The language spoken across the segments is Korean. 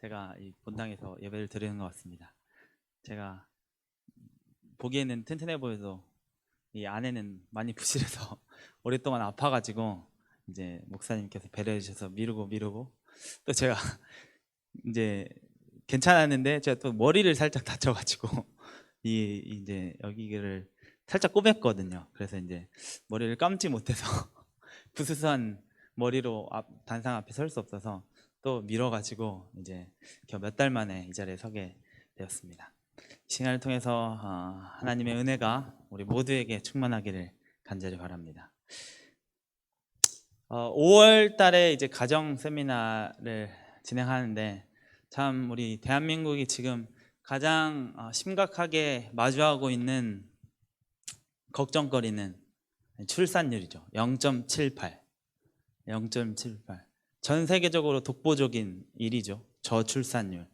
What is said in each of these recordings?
제가 이 본당에서 예배를 드리는 것 같습니다. 제가 보기에는 튼튼해 보여도 이 안에는 많이 부실해서 오랫동안 아파가지고 이제 목사님께서 배려해 주셔서 미루고 또 제가 이제 괜찮았는데 제가 또 머리를 살짝 다쳐가지고 이제 여기를 살짝 꼬맸거든요. 그래서 이제 머리를 감지 못해서 부스스한 머리로 단상 앞에 설 수 없어서 또 미뤄가지고 이제 몇 달 만에 이 자리에 서게 되었습니다. 이 시간을 통해서 하나님의 은혜가 우리 모두에게 충만하기를 간절히 바랍니다. 5월 달에 이제 가정 세미나를 진행하는데 참 우리 대한민국이 지금 가장 심각하게 마주하고 있는 걱정거리는 출산율이죠. 0.78. 전 세계적으로 독보적인 일이죠. 저출산율.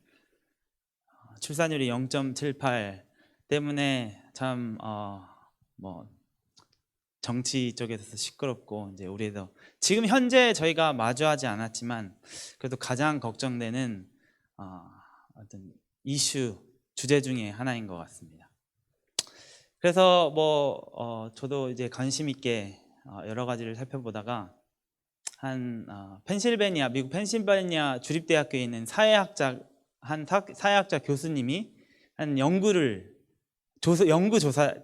출산율이 0.78 때문에 참 정치 쪽에서 시끄럽고 이제 우리도 지금 현재 저희가 마주하지 않았지만 그래도 가장 걱정되는 어떤 이슈 주제 중에 하나인 것 같습니다. 그래서 저도 이제 관심 있게 여러 가지를 살펴보다가 미국 펜실베니아 주립대학교에 있는 사회학자 교수님이 한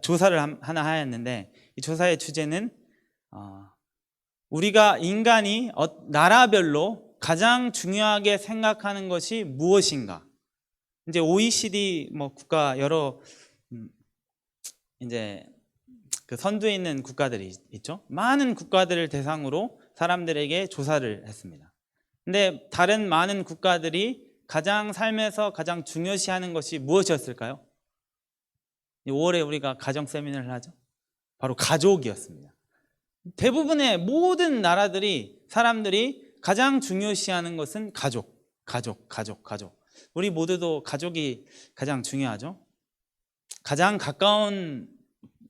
조사를 하나 하였는데 이 조사의 주제는 우리가 인간이 나라별로 가장 중요하게 생각하는 것이 무엇인가. 이제 OECD 국가 여러 이제 그 선두에 있는 국가들이 있죠. 많은 국가들을 대상으로 사람들에게 조사를 했습니다. 근데 다른 많은 국가들이 가장 삶에서 가장 중요시하는 것이 무엇이었을까요? 5월에 우리가 가정 세미나를 하죠. 바로 가족이었습니다. 대부분의 모든 나라들이 사람들이 가장 중요시하는 것은 가족. 우리 모두도 가족이 가장 중요하죠. 가장 가까운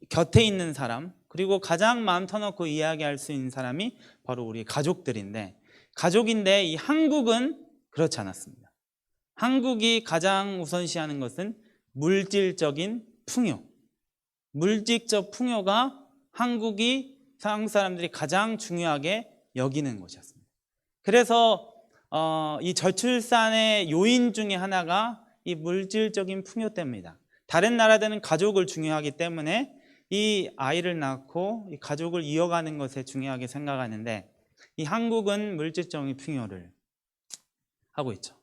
곁에 있는 사람, 그리고 가장 마음 터놓고 이야기할 수 있는 사람이 바로 우리 가족들인데, 가족인데 이 한국은 그렇지 않았습니다. 한국이 가장 우선시하는 것은 물질적인 풍요. 물질적 풍요가 한국 사람들이 가장 중요하게 여기는 것이었습니다. 그래서 이 저출산의 요인 중에 하나가 이 물질적인 풍요 때문이다. 다른 나라들은 가족을 중요하기 때문에 이 아이를 낳고 이 가족을 이어가는 것에 중요하게 생각하는데 이 한국은 물질적인 풍요를 하고 있죠.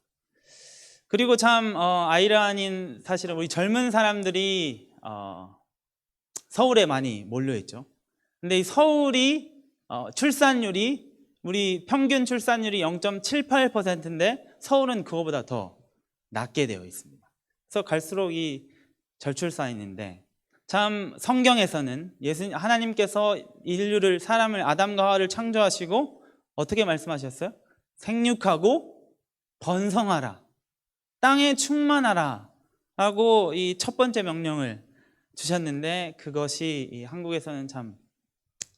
그리고 참 아이러니한 사실은 우리 젊은 사람들이 서울에 많이 몰려 있죠. 근데 이 서울이 출산율이 우리 평균 출산율이 0.78%인데 서울은 그거보다 더 낮게 되어 있습니다. 그래서 갈수록 이 저출산인데 참 성경에서는 하나님께서 사람을 아담과 하와를 창조하시고 어떻게 말씀하셨어요? 생육하고 번성하라, 땅에 충만하라 하고 이 첫 번째 명령을 주셨는데 그것이 이 한국에서는 참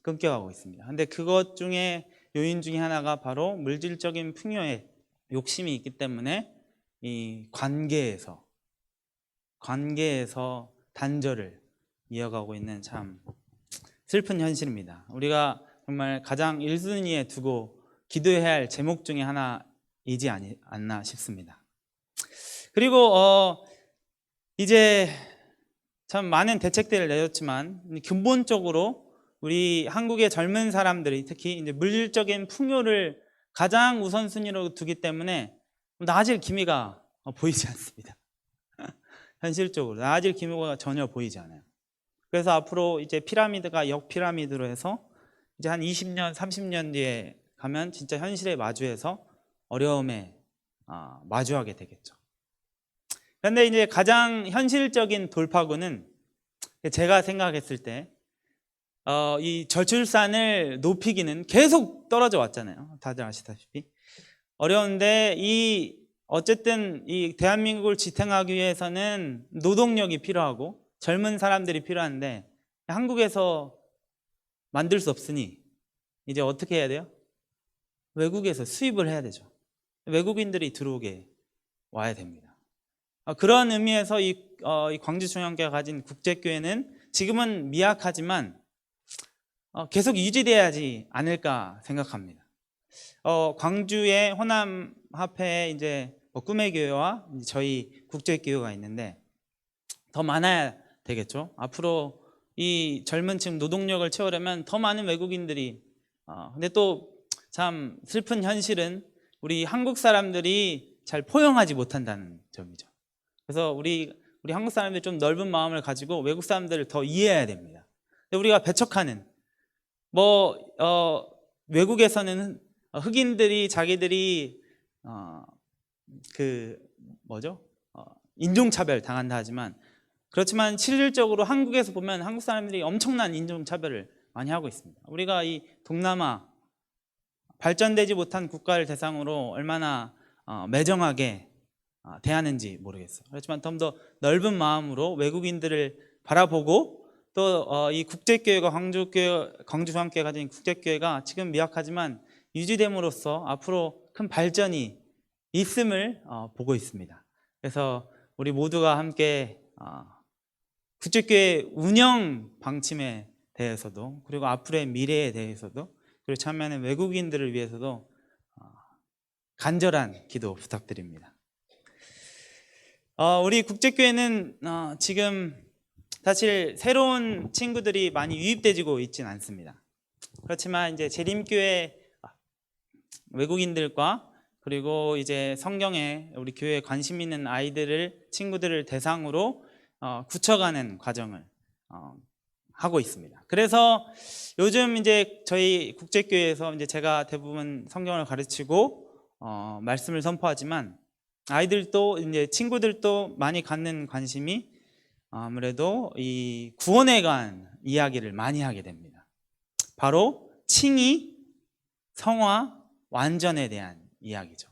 끊겨가고 있습니다. 근데 그것 중에 요인 중에 하나가 바로 물질적인 풍요에 욕심이 있기 때문에 이 관계에서 단절을 이어가고 있는 참 슬픈 현실입니다. 우리가 정말 가장 1순위에 두고 기도해야 할 제목 중에 하나이지 않나 싶습니다. 그리고 이제 참 많은 대책들을 내줬지만 근본적으로 우리 한국의 젊은 사람들이 특히 이제 물질적인 풍요를 가장 우선순위로 두기 때문에 나아질 기미가 보이지 않습니다. 현실적으로 나아질 기미가 전혀 보이지 않아요. 그래서 앞으로 이제 피라미드가 역피라미드로 해서 이제 한 20년, 30년 뒤에 가면 진짜 현실에 마주해서 어려움에 마주하게 되겠죠. 그런데 이제 가장 현실적인 돌파구는 제가 생각했을 때 이 저출산을 높이기는 계속 떨어져 왔잖아요. 다들 아시다시피 어려운데 어쨌든 이 대한민국을 지탱하기 위해서는 노동력이 필요하고 젊은 사람들이 필요한데 한국에서 만들 수 없으니 이제 어떻게 해야 돼요? 외국에서 수입을 해야 되죠. 외국인들이 들어오게 와야 됩니다. 그런 의미에서 이 광주중앙교회가 가진 국제교회는 지금은 미약하지만 계속 유지돼야지 않을까 생각합니다. 광주의 호남합회에 이제 꿈의 교회와 저희 국제교회가 있는데 더 많아야 되겠죠. 앞으로 이 젊은 층 노동력을 채우려면 더 많은 외국인들이 근데 또 참 슬픈 현실은 우리 한국 사람들이 잘 포용하지 못한다는 점이죠. 그래서 우리 한국 사람들이 좀 넓은 마음을 가지고 외국 사람들을 더 이해해야 됩니다. 근데 우리가 배척하는 외국에서는 흑인들이 자기들이 인종차별 당한다 하지만 그렇지만 실질적으로 한국에서 보면 한국 사람들이 엄청난 인종차별을 많이 하고 있습니다. 우리가 이 동남아 발전되지 못한 국가를 대상으로 얼마나 매정하게 대하는지 모르겠어요. 그렇지만 좀 더 넓은 마음으로 외국인들을 바라보고 또 이 국제교회가 광주중앙교회가 가진 국제교회가 지금 미약하지만 유지됨으로써 앞으로 큰 발전이 있음을 보고 있습니다. 그래서 우리 모두가 함께 국제교회 운영 방침에 대해서도 그리고 앞으로의 미래에 대해서도 그리고 참여하는 외국인들을 위해서도 간절한 기도 부탁드립니다. 우리 국제교회는 지금 사실 새로운 친구들이 많이 유입되지고 있지는 않습니다. 그렇지만 이제 재림교회 외국인들과 그리고 이제 성경에 우리 교회에 관심 있는 친구들을 대상으로 굳혀가는 과정을 하고 있습니다. 그래서 요즘 이제 저희 국제교회에서 이제 제가 대부분 성경을 가르치고 말씀을 선포하지만 아이들도 이제 친구들도 많이 갖는 관심이 아무래도 이 구원에 관한 이야기를 많이 하게 됩니다. 바로 칭의, 성화, 완전에 대한 이야기죠.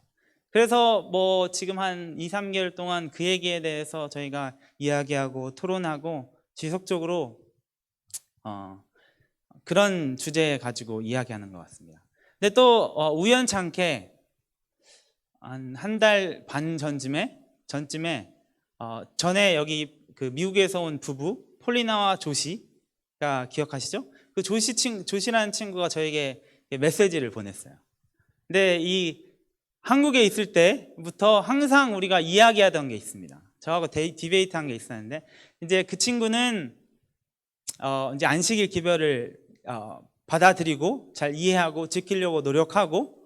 그래서 지금 한 2-3개월 동안 그 얘기에 대해서 저희가 이야기하고 토론하고 지속적으로 그런 주제 가지고 이야기하는 것 같습니다. 근데 또 우연찮게 한 달 반 전쯤에 전에 여기 그 미국에서 온 부부 폴리나와 조시가 기억하시죠? 그 조시라는 친구가 저에게 메시지를 보냈어요. 근데 이 한국에 있을 때부터 항상 우리가 이야기하던 게 있습니다. 저하고 디베이트한 게 있었는데 이제 그 친구는 이제 안식일 기별을 받아들이고 잘 이해하고 지키려고 노력하고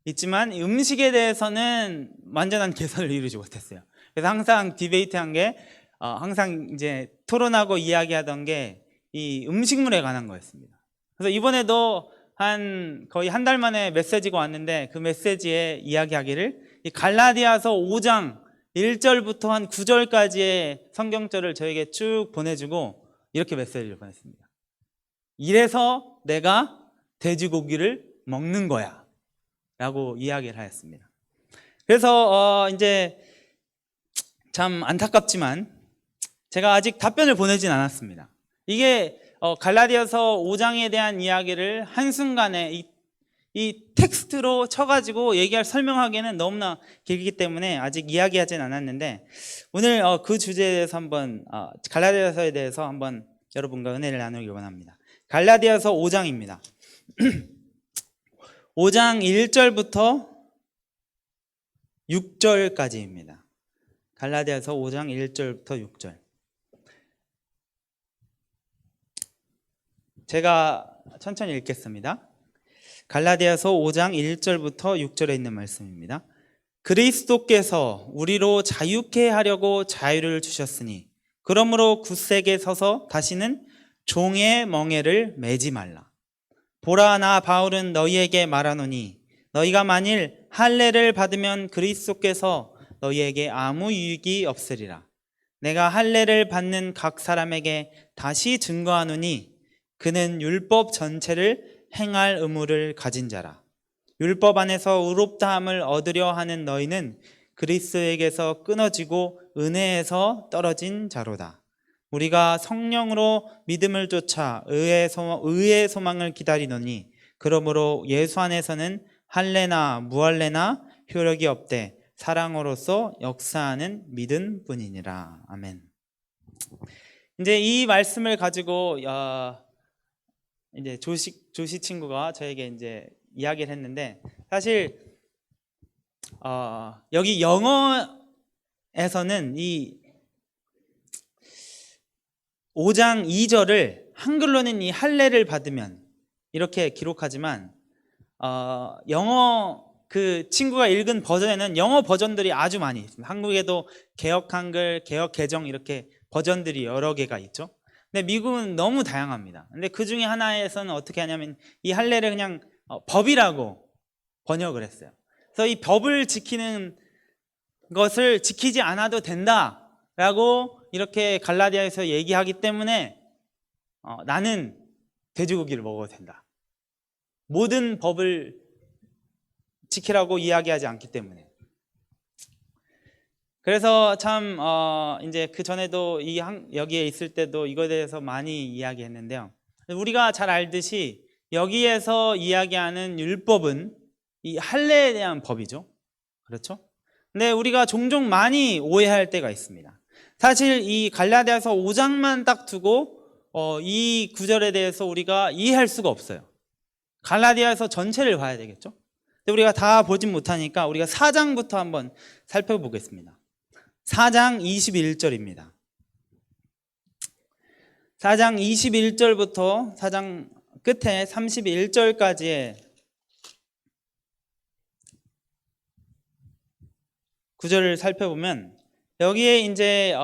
있지만 음식에 대해서는 완전한 개선을 이루지 못했어요. 그래서 항상 디베이트한 게 항상 이제 토론하고 이야기하던 게 이 음식물에 관한 거였습니다. 그래서 이번에도 거의 한 달 만에 메시지가 왔는데 그 메시지에 이야기하기를 이 갈라디아서 5장 1절부터 한 9절까지의 성경절을 저에게 쭉 보내주고 이렇게 메시지를 보냈습니다. 이래서 내가 돼지고기를 먹는 거야 라고 이야기를 하였습니다. 그래서 이제 참 안타깝지만 제가 아직 답변을 보내진 않았습니다. 이게 갈라디아서 5장에 대한 이야기를 한순간에 이 텍스트로 쳐가지고 설명하기에는 너무나 길기 때문에 아직 이야기하진 않았는데 오늘 그 주제에 대해서 한번 갈라디아서에 대해서 한번 여러분과 은혜를 나누기 원합니다. 갈라디아서 5장입니다. 5장 1절부터 6절까지입니다. 갈라디아서 5장 1절부터 6절. 제가 천천히 읽겠습니다. 갈라디아서 5장 1절부터 6절에 있는 말씀입니다. 그리스도께서 우리로 자유케 하려고 자유를 주셨으니 그러므로 굳세게 서서 다시는 종의 멍에를 매지 말라. 보라, 나 바울은 너희에게 말하노니 너희가 만일 할례를 받으면 그리스도께서 너희에게 아무 유익이 없으리라. 내가 할례를 받는 각 사람에게 다시 증거하노니 그는 율법 전체를 행할 의무를 가진 자라. 율법 안에서 의롭다함을 얻으려 하는 너희는 그리스도에게서 끊어지고 은혜에서 떨어진 자로다. 우리가 성령으로 믿음을 쫓아 의의 소망을 기다리노니 그러므로 예수 안에서는 할례나 무할례나 효력이 없되 사랑으로서 역사하는 믿음 뿐이니라. 아멘. 이제 이 말씀을 가지고 이제 조시 친구가 저에게 이제 이야기를 했는데, 사실 여기 영어에서는 이 5장 2절을 한글로는 이 할례를 받으면 이렇게 기록하지만 영어 그 친구가 읽은 버전에는 영어 버전들이 아주 많이 있습니다. 한국에도 개역 한글, 개역 개정 이렇게 버전들이 여러 개가 있죠. 근데 미국은 너무 다양합니다. 근데 그 중에 하나에서는 어떻게 하냐면 이 할례를 그냥 법이라고 번역을 했어요. 그래서 이 법을 지키는 것을 지키지 않아도 된다라고 이렇게 갈라디아에서 얘기하기 때문에 나는 돼지고기를 먹어도 된다. 모든 법을 지키라고 이야기하지 않기 때문에. 그래서 참 이제 그 전에도 여기에 있을 때도 이거에 대해서 많이 이야기했는데요. 우리가 잘 알듯이 여기에서 이야기하는 율법은 이 할례에 대한 법이죠. 그렇죠? 근데 우리가 종종 많이 오해할 때가 있습니다. 사실 이 갈라디아서 5장만 딱 두고 이 구절에 대해서 우리가 이해할 수가 없어요. 갈라디아서 전체를 봐야 되겠죠. 근데 우리가 다 보진 못하니까 우리가 4장부터 한번 살펴보겠습니다. 4장 21절입니다. 4장 21절부터 4장 끝에 31절까지의 구절을 살펴보면 여기에 이제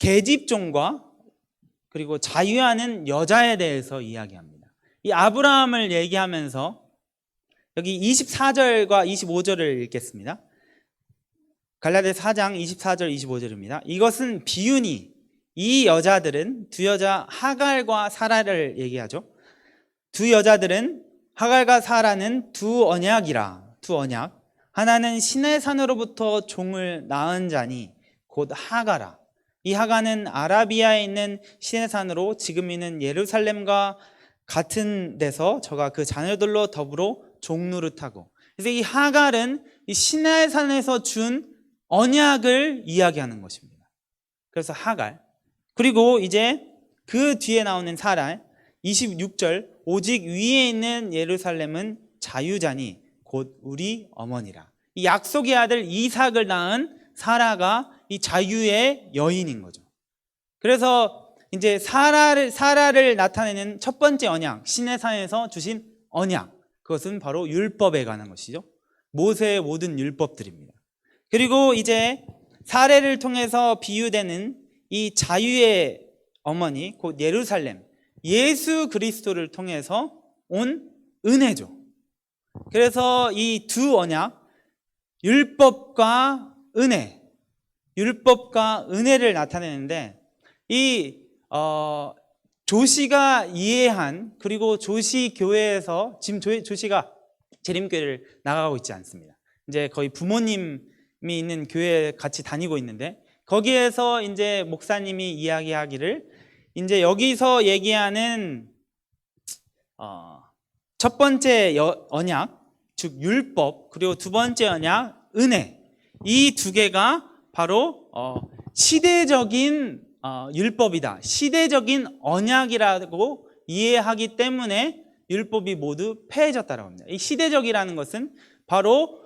계집종과 그리고 자유하는 여자에 대해서 이야기합니다. 이 아브라함을 얘기하면서 여기 24절과 25절을 읽겠습니다. 갈라디아서 4장 24절 25절입니다. 이것은 비유니 이 여자들은 두 여자 하갈과 사라를 얘기하죠. 두 여자들은 하갈과 사라는 두 언약이라. 두 언약. 하나는 시내 산으로부터 종을 낳은 자니 곧 하가라. 이 하가는 아라비아에 있는 시내 산으로 지금 있는 예루살렘과 같은 데서 저가 그 자녀들로 더불어 종노릇하고. 그래서 이 하갈은 이 시내 산에서 준 언약을 이야기하는 것입니다. 그래서 하갈. 그리고 이제 그 뒤에 나오는 사라 26절 오직 위에 있는 예루살렘은 자유자니 곧 우리 어머니라. 이 약속의 아들 이삭을 낳은 사라가 이 자유의 여인인 거죠. 그래서 이제 사라를 나타내는 첫 번째 언약, 시내산에서 주신 언약, 그것은 바로 율법에 관한 것이죠. 모세의 모든 율법들입니다. 그리고 이제 사례를 통해서 비유되는 이 자유의 어머니, 곧 예루살렘, 예수 그리스도를 통해서 온 은혜죠. 그래서 이 두 언약, 율법과 은혜, 율법과 은혜를 나타내는데 이 조시가 이해한, 그리고 조시 교회에서 지금 조시가 재림교회를 나가고 있지 않습니다. 이제 거의 부모님이 있는 교회에 같이 다니고 있는데 거기에서 이제 목사님이 이야기하기를 이제 여기서 얘기하는 첫 번째 언약, 즉 율법, 그리고 두 번째 언약 은혜, 이 두 개가 바로 시대적인 율법이다, 시대적인 언약이라고 이해하기 때문에 율법이 모두 폐해졌다라고 합니다. 이 시대적이라는 것은 바로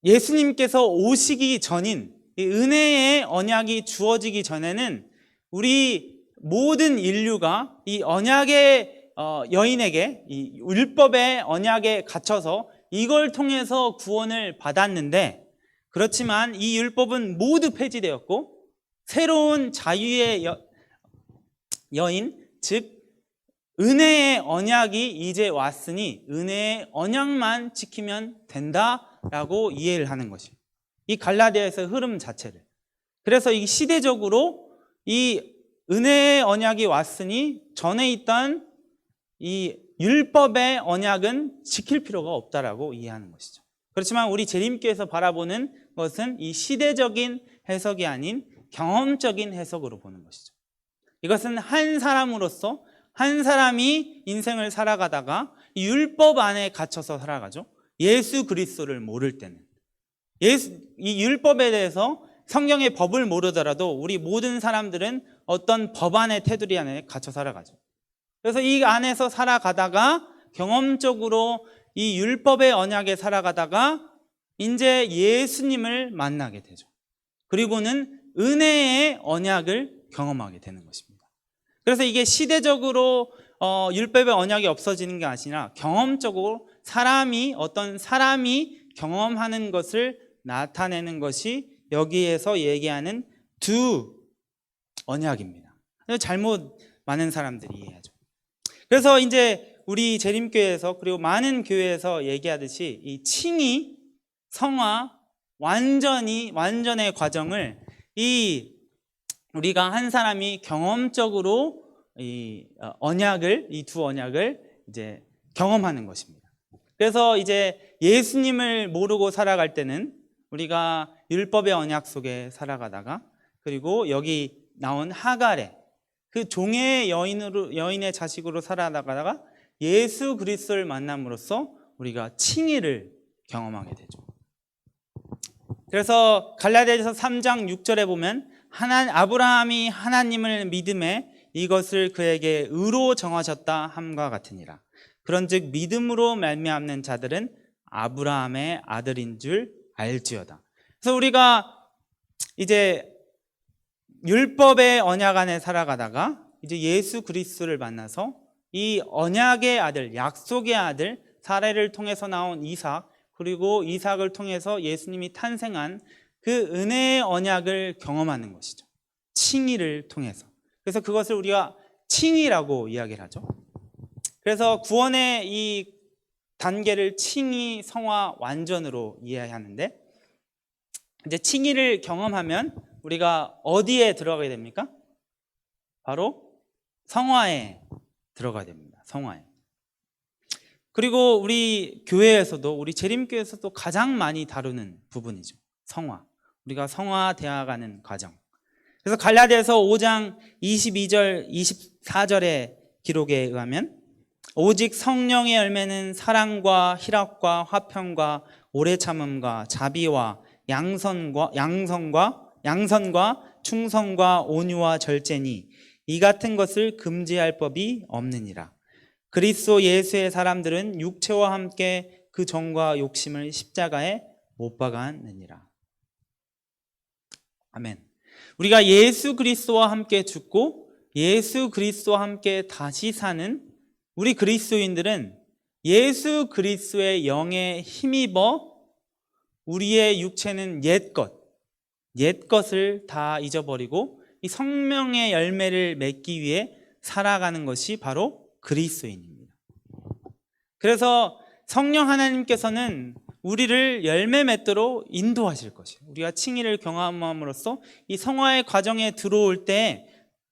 예수님께서 오시기 전인 이 은혜의 언약이 주어지기 전에는 우리 모든 인류가 이 언약의 여인에게, 이 율법의 언약에 갇혀서 이걸 통해서 구원을 받았는데, 그렇지만 이 율법은 모두 폐지되었고 새로운 자유의 여인, 즉 은혜의 언약이 이제 왔으니 은혜의 언약만 지키면 된다라고 이해를 하는 것이에요. 이 갈라디아에서의 흐름 자체를. 그래서 이 시대적으로 이 은혜의 언약이 왔으니 전에 있던 이 율법의 언약은 지킬 필요가 없다라고 이해하는 것이죠. 그렇지만 우리 재림교회에서 바라보는 것은 이 시대적인 해석이 아닌 경험적인 해석으로 보는 것이죠. 이것은 한 사람으로서 한 사람이 인생을 살아가다가 이 율법 안에 갇혀서 살아가죠. 예수 그리스도를 모를 때는. 이 율법에 대해서 성경의 법을 모르더라도 우리 모든 사람들은 어떤 법안의 테두리 안에 갇혀 살아가죠. 그래서 이 안에서 살아가다가 경험적으로 이 율법의 언약에 살아가다가 이제 예수님을 만나게 되죠. 그리고는 은혜의 언약을 경험하게 되는 것입니다. 그래서 이게 시대적으로 율법의 언약이 없어지는 게 아니라 경험적으로 어떤 사람이 경험하는 것을 나타내는 것이 여기에서 얘기하는 두 언약입니다. 잘못 많은 사람들이 이해하죠. 그래서 이제 우리 재림교회에서 그리고 많은 교회에서 얘기하듯이 이 칭의, 성화, 완전의 과정을 우리가 한 사람이 경험적으로 이 두 언약을 이제 경험하는 것입니다. 그래서 이제 예수님을 모르고 살아갈 때는 우리가 율법의 언약 속에 살아가다가, 그리고 여기 나온 하갈의 그 종의 여인의 자식으로 살아가다가 예수 그리스도를 만남으로써 우리가 칭의를 경험하게 되죠. 그래서 갈라디아서 3장 6절에 보면 아브라함이 하나님을 믿음에 이것을 그에게 의로 정하셨다 함과 같으니라. 그런즉 믿음으로 말미암는 자들은 아브라함의 아들인 줄 알지어다. 그래서 우리가 이제 율법의 언약 안에 살아가다가 이제 예수 그리스도를 만나서 이 언약의 아들, 약속의 아들, 사례를 통해서 나온 이삭, 그리고 이삭을 통해서 예수님이 탄생한 그 은혜의 언약을 경험하는 것이죠. 칭의를 통해서. 그래서 그것을 우리가 칭의라고 이야기를 하죠. 그래서 구원의 이 단계를 칭의, 성화, 완전으로 이해하는데, 이제 칭의를 경험하면 우리가 어디에 들어가게 됩니까? 바로 성화에 들어가야 됩니다. 성화에. 그리고 우리 교회에서도, 우리 재림교회에서도 가장 많이 다루는 부분이죠. 성화. 우리가 성화되어가는 과정. 그래서 갈라디아서 5장 22절, 24절의 기록에 의하면 오직 성령의 열매는 사랑과 희락과 화평과 오래 참음과 자비와 양선과 충성과 온유와 절제니 이 같은 것을 금지할 법이 없느니라. 그리스도 예수의 사람들은 육체와 함께 그 정과 욕심을 십자가에 못 박았느니라. 아멘. 우리가 예수 그리스도와 함께 죽고 예수 그리스도와 함께 다시 사는 우리 그리스도인들은 예수 그리스도의 영에 힘입어 우리의 육체는 옛것을 다 잊어버리고 이 성령의 열매를 맺기 위해 살아가는 것이 바로 그리스도인입니다. 그래서 성령 하나님께서는 우리를 열매 맺도록 인도하실 것이에요. 우리가 칭의를 경험함으로써 이 성화의 과정에 들어올 때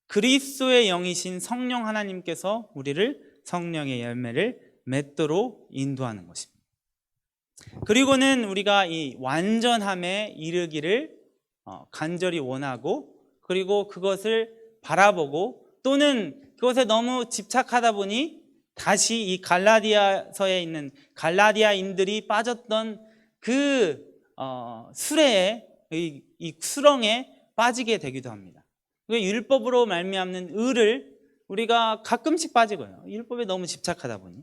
그리스도의 영이신 성령 하나님께서 우리를 성령의 열매를 맺도록 인도하는 것입니다. 그리고는 우리가 이 완전함에 이르기를 간절히 원하고, 그리고 그것을 바라보고, 또는 그것에 너무 집착하다 보니 다시 이 갈라디아서에 있는 갈라디아인들이 빠졌던 그 수레에, 이 수렁에 빠지게 되기도 합니다. 율법으로 말미암는 의를 우리가 가끔씩 빠지고요. 율법에 너무 집착하다 보니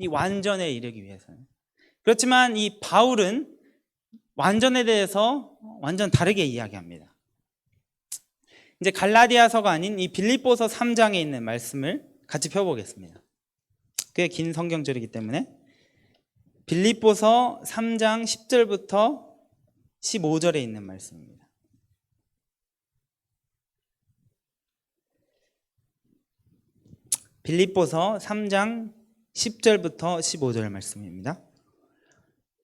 이 완전에 이르기 위해서는. 그렇지만 이 바울은 완전에 대해서 완전 다르게 이야기합니다. 이제 갈라디아서가 아닌 이 빌립보서 3장에 있는 말씀을 같이 펴보겠습니다. 꽤 긴 성경절이기 때문에 빌립보서 3장 10절부터 15절에 있는 말씀입니다. 빌립보서 3장 10절부터 15절 말씀입니다.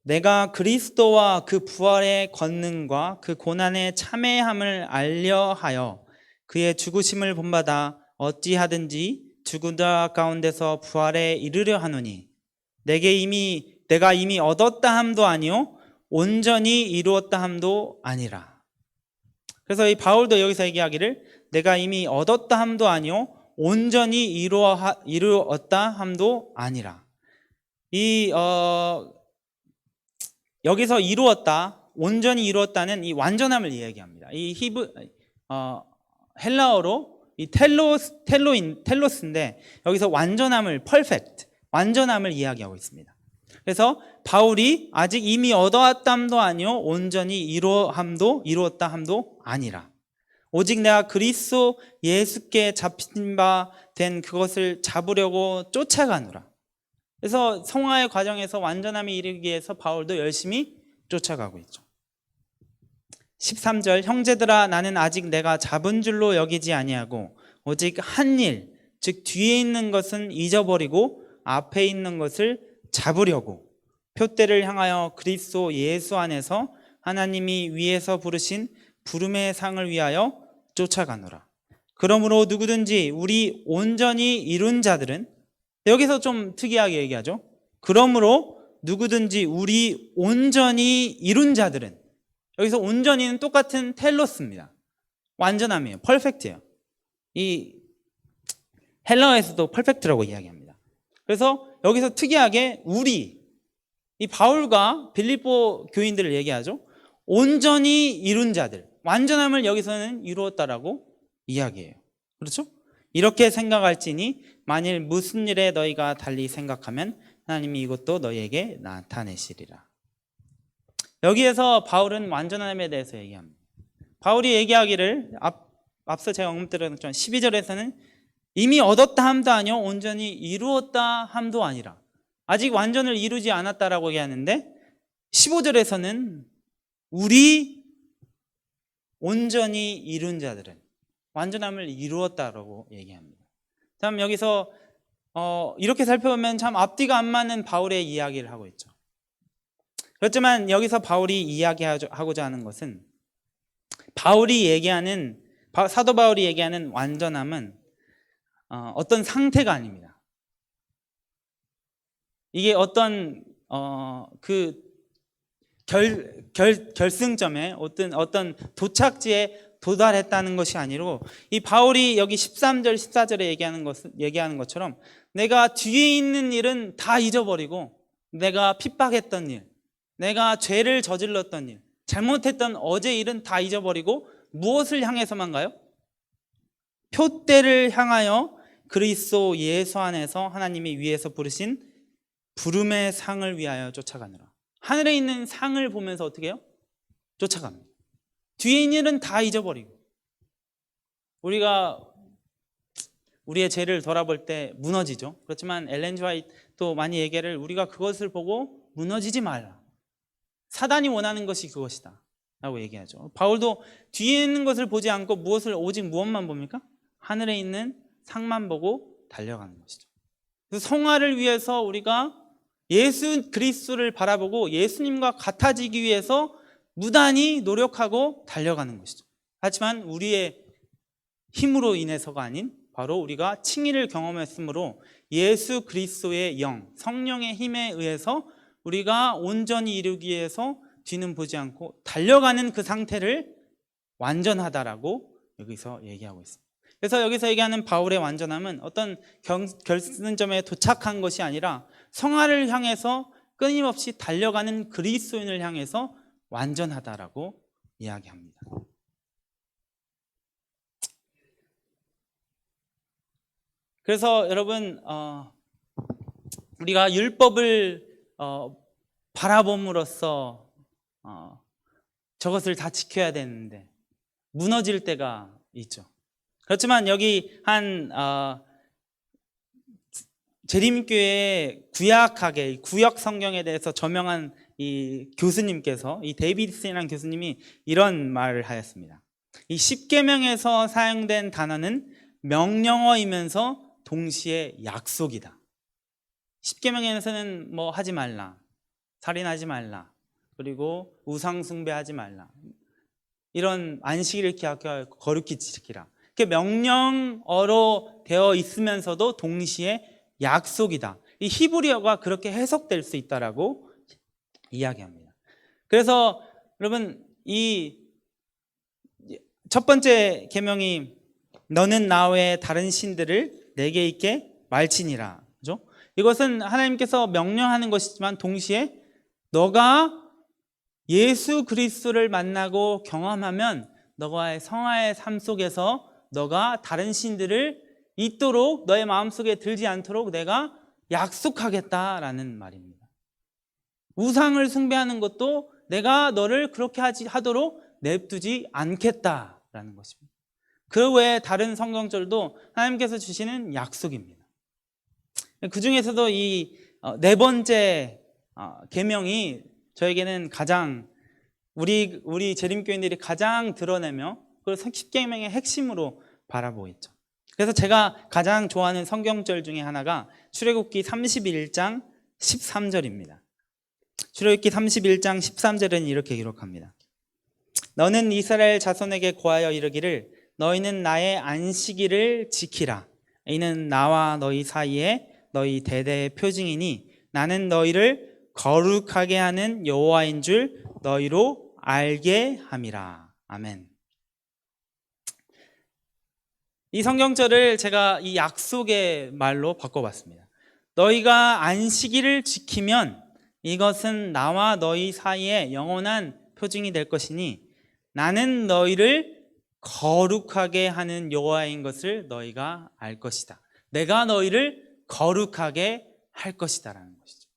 내가 그리스도와 그 부활의 권능과 그 고난의 참회함을 알려하여 그의 죽으심을 본받아 어찌하든지 죽은 자 가운데서 부활에 이르려 하노니 내가 이미 얻었다 함도 아니요 온전히 이루었다 함도 아니라. 그래서 이 바울도 여기서 얘기하기를 내가 이미 얻었다 함도 아니요 온전히 이루었다 함도 아니라. 여기서 이루었다, 온전히 이루었다는 이 완전함을 이야기합니다. 이 헬라어로 이 텔로스인데 여기서 완전함을 perfect, 완전함을 이야기하고 있습니다. 그래서 바울이 아직 이미 얻어왔담도 아니요 온전히 이루었다 함도 아니라 오직 내가 그리스도 예수께 잡힌 바 된 그것을 잡으려고 쫓아가노라. 그래서 성화의 과정에서 완전함에 이르기 위해서 바울도 열심히 쫓아가고 있죠. 13절 형제들아 나는 아직 내가 잡은 줄로 여기지 아니하고 오직 한 일, 즉 뒤에 있는 것은 잊어버리고 앞에 있는 것을 잡으려고 표대를 향하여 그리스도 예수 안에서 하나님이 위에서 부르신 부름의 상을 위하여 쫓아가노라. 그러므로 누구든지 우리 온전히 이룬 자들은, 여기서 좀 특이하게 얘기하죠. 그러므로 누구든지 우리 온전히 이룬 자들은, 여기서 온전히는 똑같은 텔로스입니다. 완전함이에요. 퍼펙트예요. 이 헬라어에서도 퍼펙트라고 이야기합니다. 그래서 여기서 특이하게 이 바울과 빌립보 교인들을 얘기하죠. 온전히 이룬 자들, 완전함을 여기서는 이루었다라고 이야기해요. 그렇죠? 이렇게 생각할지니 만일 무슨 일에 너희가 달리 생각하면 하나님이 이것도 너희에게 나타내시리라. 여기에서 바울은 완전함에 대해서 얘기합니다. 바울이 얘기하기를 앞서 제가 언급드렸던 12절에서는 이미 얻었다 함도 아니요 온전히 이루었다 함도 아니라, 아직 완전을 이루지 않았다라고 얘기하는데 15절에서는 우리 온전히 이룬 자들은 완전함을 이루었다라고 얘기합니다. 참 여기서 이렇게 살펴보면 참 앞뒤가 안 맞는 바울의 이야기를 하고 있죠. 그렇지만 여기서 바울이 이야기하고자 하는 것은 사도 바울이 얘기하는 완전함은 어떤 상태가 아닙니다. 이게 어떤 결승점에 어떤 도착지에 도달했다는 것이 아니고, 이 바울이 여기 13절 14절에 얘기하는 것처럼 내가 뒤에 있는 일은 다 잊어버리고 내가 핍박했던 일, 내가 죄를 저질렀던 일, 잘못했던 어제 일은 다 잊어버리고 무엇을 향해서만 가요? 표대를 향하여 그리스도 예수 안에서 하나님이 위에서 부르신 부름의 상을 위하여 쫓아가느라. 하늘에 있는 상을 보면서 어떻게 해요? 쫓아갑니다. 뒤에 있는 일은 다 잊어버리고, 우리가 우리의 죄를 돌아볼 때 무너지죠. 그렇지만 엘렌 지 화이트도 많이 얘기를, 우리가 그것을 보고 무너지지 말라. 사단이 원하는 것이 그것이다 라고 얘기하죠. 바울도 뒤에 있는 것을 보지 않고 오직 무엇만 봅니까? 하늘에 있는 상만 보고 달려가는 것이죠. 그래서 성화를 위해서 우리가 예수 그리스도를 바라보고 예수님과 같아지기 위해서 무단히 노력하고 달려가는 것이죠. 하지만 우리의 힘으로 인해서가 아닌 바로 우리가 칭의를 경험했으므로 예수 그리스도의 영, 성령의 힘에 의해서 우리가 온전히 이루기 위해서 뒤는 보지 않고 달려가는 그 상태를 완전하다라고 여기서 얘기하고 있습니다. 그래서 여기서 얘기하는 바울의 완전함은 어떤 결승점에 도착한 것이 아니라 성화를 향해서 끊임없이 달려가는 그리스도인을 향해서 완전하다라고 이야기합니다. 그래서 여러분, 우리가 율법을 바라봄으로써 저것을 다 지켜야 되는데 무너질 때가 있죠. 그렇지만 여기 한 재림교회의 구약 성경에 대해서 저명한 이 교수님께서, 이 데이비슨이라는 교수님이 이런 말을 하였습니다. 이 십계명에서 사용된 단어는 명령어이면서 동시에 약속이다. 십계명에서는 뭐 하지 말라, 살인하지 말라, 그리고 우상 숭배하지 말라, 이런 안식일을 기억하여 거룩히 지키라. 그게 명령어로 되어 있으면서도 동시에 약속이다. 이 히브리어가 그렇게 해석될 수 있다라고 이야기합니다. 그래서 여러분, 이 첫 번째 계명이 너는 나 외에 다른 신들을 내게 있게 말지니라. 그죠? 이것은 하나님께서 명령하는 것이지만 동시에 너가 예수 그리스도를 만나고 경험하면 너와의 성화의 삶 속에서 너가 다른 신들을 잊도록 너의 마음속에 들지 않도록 내가 약속하겠다라는 말입니다. 우상을 숭배하는 것도 내가 너를 그렇게 하도록 냅두지 않겠다라는 것입니다. 그 외에 다른 성경절도 하나님께서 주시는 약속입니다. 그 중에서도 이 네 번째 계명이 저에게는 가장 우리 재림교인들이 가장 드러내며 그걸 10계명의 핵심으로 바라보고 있죠. 그래서 제가 가장 좋아하는 성경절 중에 하나가 출애굽기 31장 13절입니다. 출애굽기 31장 13절은 이렇게 기록합니다. 너는 이스라엘 자손에게 고하여 이르기를 너희는 나의 안식일을 지키라. 이는 나와 너희 사이에 너희 대대의 표징이니 나는 너희를 거룩하게 하는 여호와인 줄 너희로 알게 함이라. 아멘. 이 성경절을 제가 이 약속의 말로 바꿔봤습니다. 너희가 안식일을 지키면 이것은 나와 너희 사이에 영원한 표징이 될 것이니 나는 너희를 거룩하게 하는 여호와인 것을 너희가 알 것이다. 내가 너희를 거룩하게 할 것이다라는 것이죠.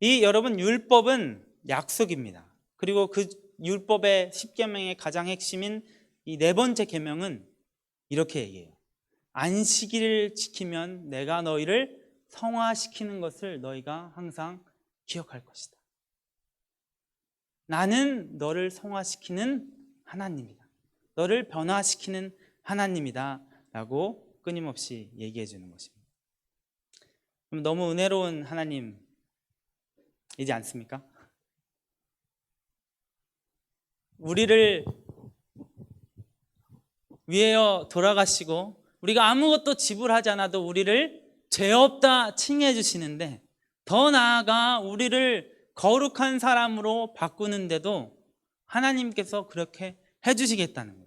이 여러분 율법은 약속입니다. 그리고 그 율법의 10계명의 가장 핵심인 이 네 번째 계명은 이렇게 얘기해요. 안식일을 지키면 내가 너희를 성화시키는 것을 너희가 항상 기억할 것이다. 나는 너를 성화시키는 하나님이다. 너를 변화시키는 하나님이다 라고 끊임없이 얘기해 주는 것입니다. 그럼 너무 은혜로운 하나님이지 않습니까? 우리를 위하여 돌아가시고 우리가 아무것도 지불하지 않아도 우리를 죄 없다 칭해 주시는데 더 나아가 우리를 거룩한 사람으로 바꾸는데도 하나님께서 그렇게 해주시겠다는 거예요.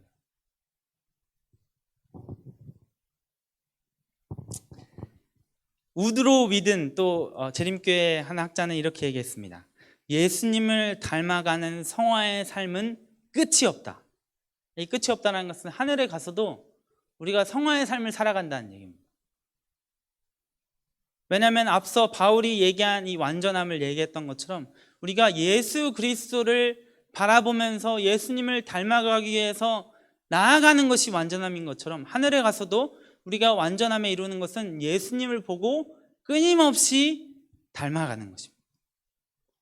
우드로 위든 또 재림교회 한 학자는 이렇게 얘기했습니다. 예수님을 닮아가는 성화의 삶은 끝이 없다. 이 끝이 없다는 것은 하늘에 가서도 우리가 성화의 삶을 살아간다는 얘기입니다. 왜냐하면 앞서 바울이 얘기한 이 완전함을 얘기했던 것처럼 우리가 예수 그리스도를 바라보면서 예수님을 닮아가기 위해서 나아가는 것이 완전함인 것처럼 하늘에 가서도 우리가 완전함에 이루는 것은 예수님을 보고 끊임없이 닮아가는 것입니다.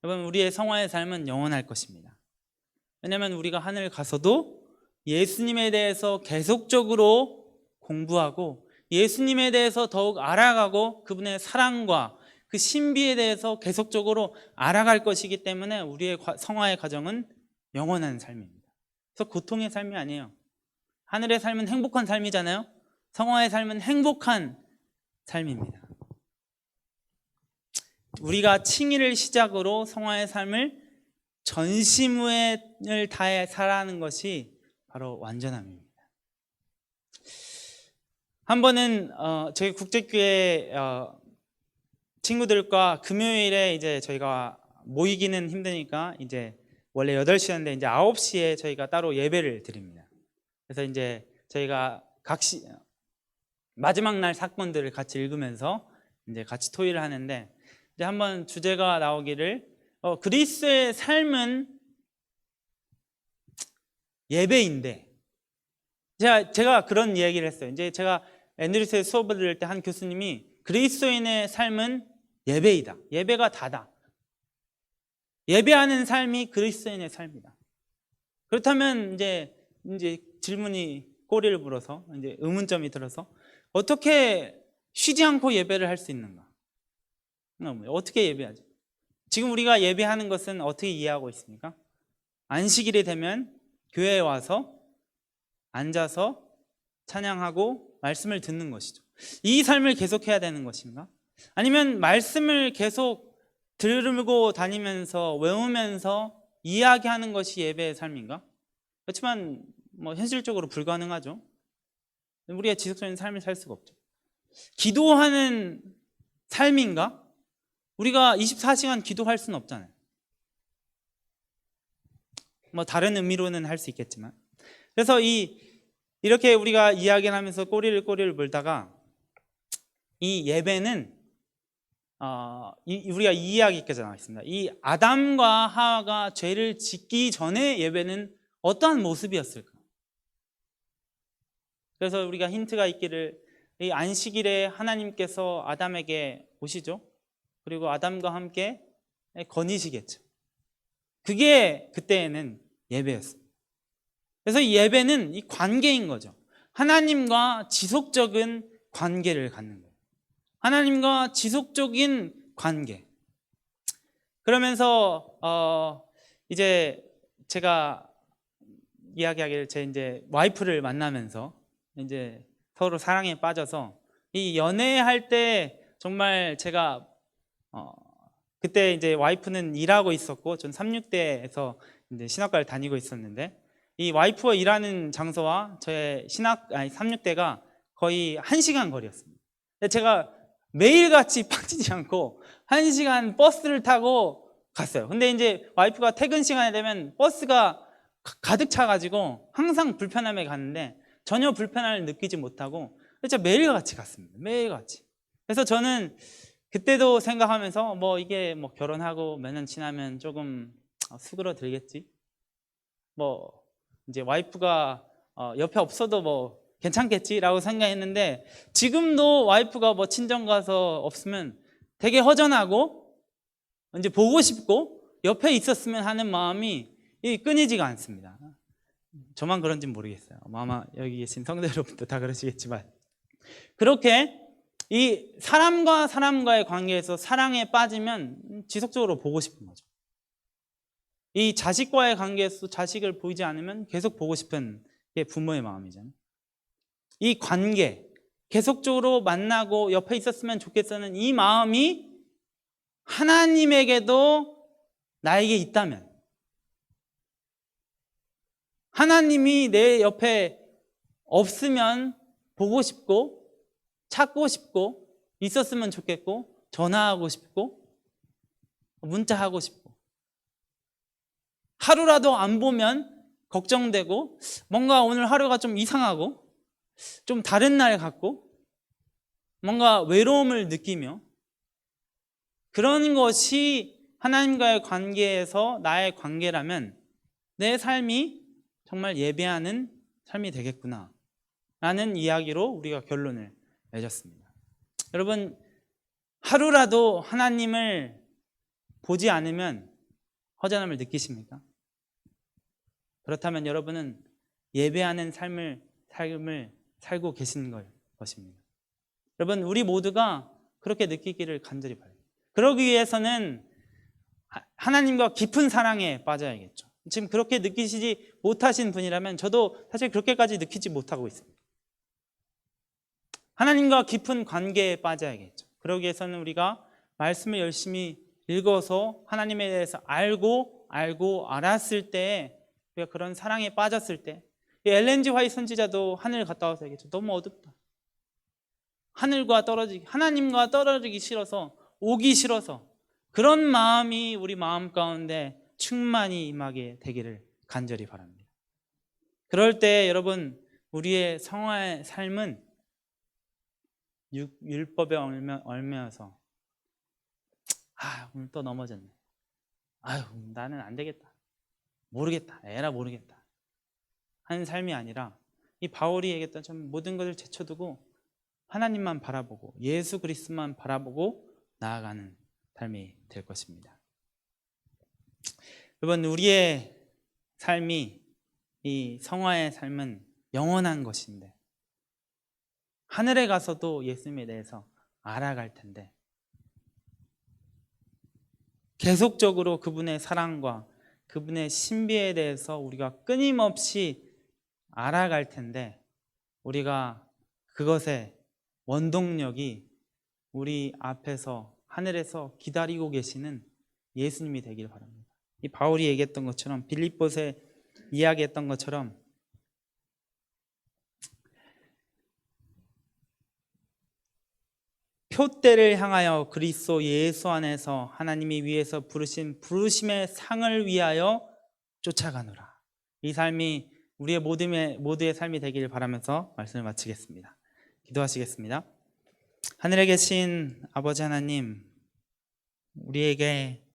여러분, 우리의 성화의 삶은 영원할 것입니다. 왜냐하면 우리가 하늘 가서도 예수님에 대해서 계속적으로 공부하고 예수님에 대해서 더욱 알아가고 그분의 사랑과 그 신비에 대해서 계속적으로 알아갈 것이기 때문에 우리의 성화의 과정은 영원한 삶입니다. 그래서 고통의 삶이 아니에요. 하늘의 삶은 행복한 삶이잖아요. 성화의 삶은 행복한 삶입니다. 우리가 칭의를 시작으로 성화의 삶을 전심을 다해 살아가는 것이 바로 완전함입니다. 한 번은 저희 국제교회 친구들과 금요일에 이제 저희가 모이기는 힘드니까 이제 원래 8시였는데 이제 9시에 저희가 따로 예배를 드립니다. 그래서 이제 저희가 마지막 날 사건들을 같이 읽으면서 이제 같이 토의를 하는데 이제 한번 주제가 나오기를 그리스도의 삶은 예배인데 제가 그런 이야기를 했어요. 이제 제가 앤드류스의 수업을 들을 때 한 교수님이 그리스도인의 삶은 예배이다. 예배가 다다. 예배하는 삶이 그리스도인의 삶이다. 그렇다면 이제 질문이 꼬리를 물어서 이제 의문점이 들어서 어떻게 쉬지 않고 예배를 할 수 있는가? 어떻게 예배하지? 지금 우리가 예배하는 것은 어떻게 이해하고 있습니까? 안식일이 되면 교회에 와서 앉아서 찬양하고 말씀을 듣는 것이죠. 이 삶을 계속해야 되는 것인가? 아니면 말씀을 계속 들고 다니면서 외우면서 이야기하는 것이 예배의 삶인가? 그렇지만 현실적으로 불가능하죠. 우리가 지속적인 삶을 살 수가 없죠. 기도하는 삶인가? 우리가 24시간 기도할 수는 없잖아요. 뭐 다른 의미로는 할 수 있겠지만, 그래서 이렇게 우리가 이야기를 하면서 꼬리를 물다가 이 예배는 우리가 이 이야기까지 나왔습니다. 이 아담과 하와가 죄를 짓기 전에 예배는 어떠한 모습이었을까? 그래서 우리가 힌트가 있기를, 이 안식일에 하나님께서 아담에게 오시죠. 그리고 아담과 함께 거니시겠죠. 그게 그때에는 예배였습니다. 그래서 이 예배는 이 관계인 거죠. 하나님과 지속적인 관계를 갖는 거예요. 하나님과 지속적인 관계. 그러면서 이제 제가 이야기하기를, 제 이제 와이프를 만나면서 이제 서로 사랑에 빠져서 이 연애할 때 정말 제가 그때 이제 와이프는 일하고 있었고 전 삼육대에서 이제 신학과를 다니고 있었는데, 이 와이프가 일하는 장소와 저의 삼육대가 거의 1시간 거리였습니다. 근데 제가 매일같이 빠지지 않고 1시간 버스를 타고 갔어요. 근데 이제 와이프가 퇴근 시간이 되면 버스가 가득 차가지고 항상 불편함에 갔는데 전혀 불편함을 느끼지 못하고 진짜 매일같이 갔습니다. 매일같이. 그래서 저는 그때도 생각하면서 뭐 이게 뭐 결혼하고 몇 년 지나면 조금 수그러들겠지, 뭐 이제 와이프가 옆에 없어도 뭐 괜찮겠지라고 생각했는데, 지금도 와이프가 뭐 친정 가서 없으면 되게 허전하고 이제 보고 싶고 옆에 있었으면 하는 마음이 끊이지가 않습니다. 저만 그런지 모르겠어요. 아마 여기 계신 성도 여러분도 다 그러시겠지만, 그렇게 이 사람과 사람과의 관계에서 사랑에 빠지면 지속적으로 보고 싶은 거죠. 이 자식과의 관계에서 자식을 보이지 않으면 계속 보고 싶은 게 부모의 마음이잖아요. 이 관계, 계속적으로 만나고 옆에 있었으면 좋겠다는 이 마음이 하나님에게도 나에게 있다면, 하나님이 내 옆에 없으면 보고 싶고 찾고 싶고 있었으면 좋겠고 전화하고 싶고 문자하고 싶고, 하루라도 안 보면 걱정되고 뭔가 오늘 하루가 좀 이상하고 좀 다른 날 같고 뭔가 외로움을 느끼며, 그런 것이 하나님과의 관계에서 나의 관계라면 내 삶이 정말 예배하는 삶이 되겠구나 라는 이야기로 우리가 결론을 맺었습니다. 여러분, 하루라도 하나님을 보지 않으면 허전함을 느끼십니까? 그렇다면 여러분은 예배하는 삶을 살고 계신 것입니다. 여러분, 우리 모두가 그렇게 느끼기를 간절히 바라요. 그러기 위해서는 하나님과 깊은 사랑에 빠져야겠죠. 지금 그렇게 느끼시지 못하신 분이라면 저도 사실 그렇게까지 느끼지 못하고 있습니다. 하나님과 깊은 관계에 빠져야겠죠. 그러기 위해서는 우리가 말씀을 열심히 읽어서 하나님에 대해서 알고 알았을 때, 우리가 그런 사랑에 빠졌을 때, 엘렌 G 화이트 선지자도 하늘 갔다 와서 얘기했죠. 너무 어둡다. 하나님과 떨어지기 싫어서, 오기 싫어서, 그런 마음이 우리 마음 가운데 충만히 임하게 되기를 간절히 바랍니다. 그럴 때 여러분, 우리의 성화의 삶은 율법에 얽매여서 오늘 또 넘어졌네, 나는 안 되겠다, 모르겠다, 에라 모르겠다 하는 삶이 아니라, 이 바울이 얘기했던 좀 모든 것을 제쳐두고 하나님만 바라보고 예수 그리스도만 바라보고 나아가는 삶이 될 것입니다. 여러분, 우리의 삶이, 이 성화의 삶은 영원한 것인데 하늘에 가서도 예수님에 대해서 알아갈 텐데, 계속적으로 그분의 사랑과 그분의 신비에 대해서 우리가 끊임없이 알아갈 텐데, 우리가 그것의 원동력이 우리 앞에서 하늘에서 기다리고 계시는 예수님이 되길 바랍니다. 이 바울이 얘기했던 것처럼, 빌립보서에 이야기했던 것처럼, 표대를 향하여 그리스도 예수 안에서 하나님이 위에서 부르신 부르심의 상을 위하여 쫓아가노라. 이 삶이 우리의 모두의 삶이 되기를 바라면서 말씀을 마치겠습니다. 기도하시겠습니다. 하늘에 계신 아버지 하나님, 우리에게